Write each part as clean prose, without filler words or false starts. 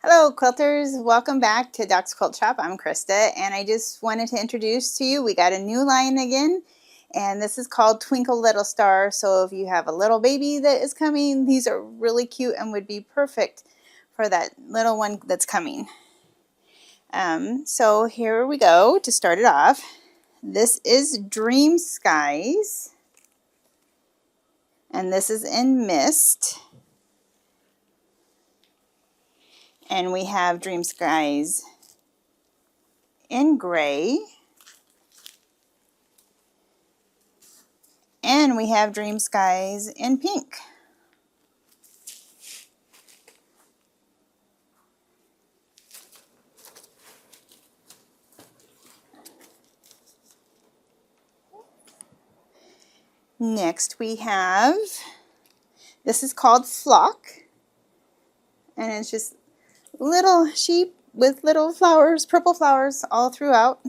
Hello quilters, welcome back to Doc's Quilt Shop. I'm Krista and I just wanted to introduce to you, we got a new line again and this is called Twinkle Little Star. So if you have a little baby that is coming, these are really cute and would be perfect for that little one that's coming. So here we go to start it off. This is Dream Skies and this is in Mist. And we have Dream Skies in Gray. And we have Dream Skies in Pink. Next we have, this is called Flock. And it's just little sheep with little flowers, purple flowers all throughout.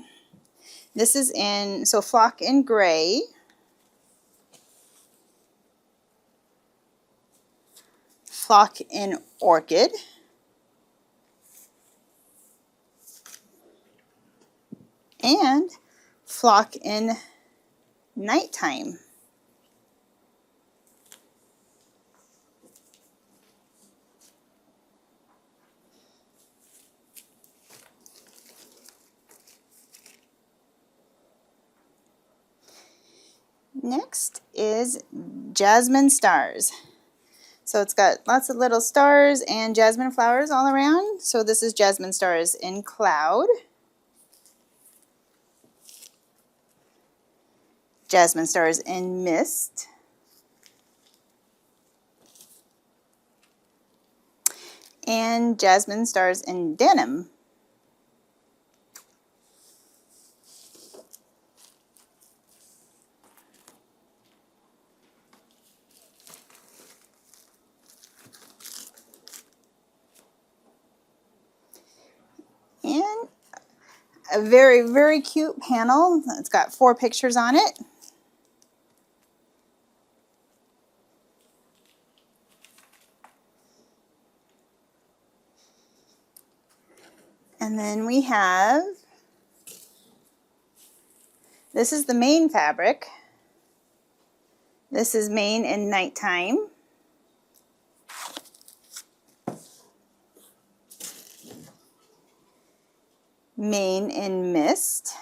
This is in, so Flock in Gray. Flock in Orchid. And Flock in Nighttime. Next is Jasmine Stars. So it's got lots of little stars and jasmine flowers all around. So this is Jasmine Stars in Cloud. Jasmine Stars in Mist. And Jasmine Stars in Denim. And a very, very cute panel. It's got 4 pictures on it. And then we have, this is the main fabric. This is Main in Nighttime. Main in Mist.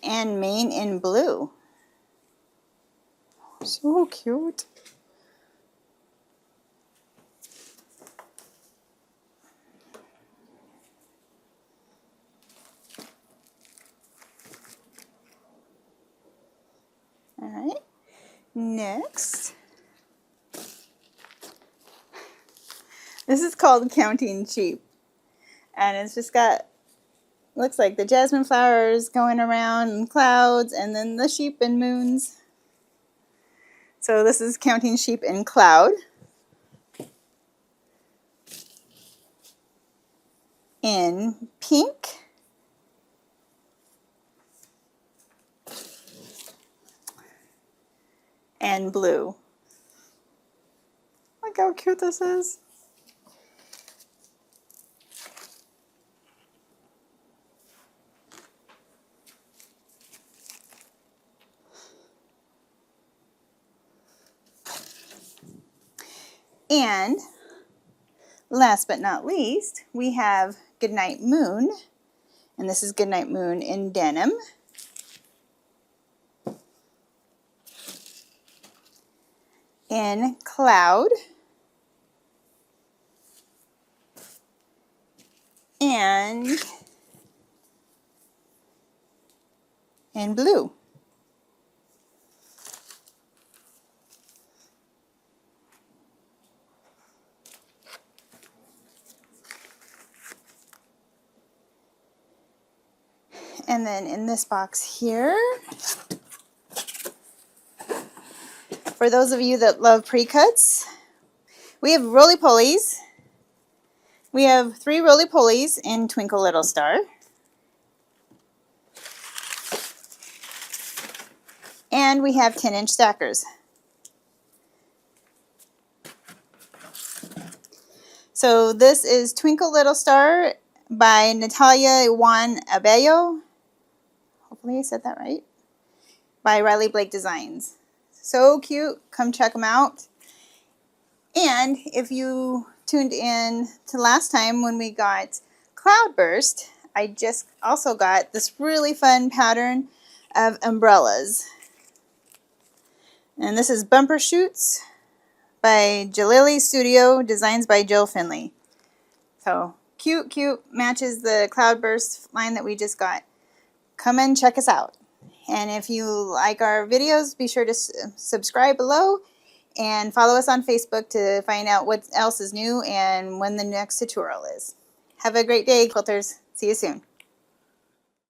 And Main in Blue. So cute. All right, next. This is called Counting Sheep. And it's just got, looks like the jasmine flowers going around and clouds and then the sheep and moons. So this is Counting Sheep in Cloud. In Pink. And Blue. Look how cute this is. And last but not least, we have Goodnight Moon. And this is Goodnight Moon in Denim. In Cloud. And in Blue. And then in this box here, for those of you that love pre-cuts, we have roly-polies. We have 3 roly-polies in Twinkle Little Star. And we have 10-inch stackers. So this is Twinkle Little Star by Natalia Abello. Hopefully I said that right. By Riley Blake Designs. So cute. Come check them out. And if you tuned in to last time when we got Cloudburst, I just also got this really fun pattern of umbrellas. And this is Bumper Shoots by Jalili Studio, designs by Jill Finley. So cute, cute, matches the Cloudburst line that we just got. Come and check us out. And if you like our videos, be sure to subscribe below and follow us on Facebook to find out what else is new and when the next tutorial is. Have a great day, quilters. See you soon.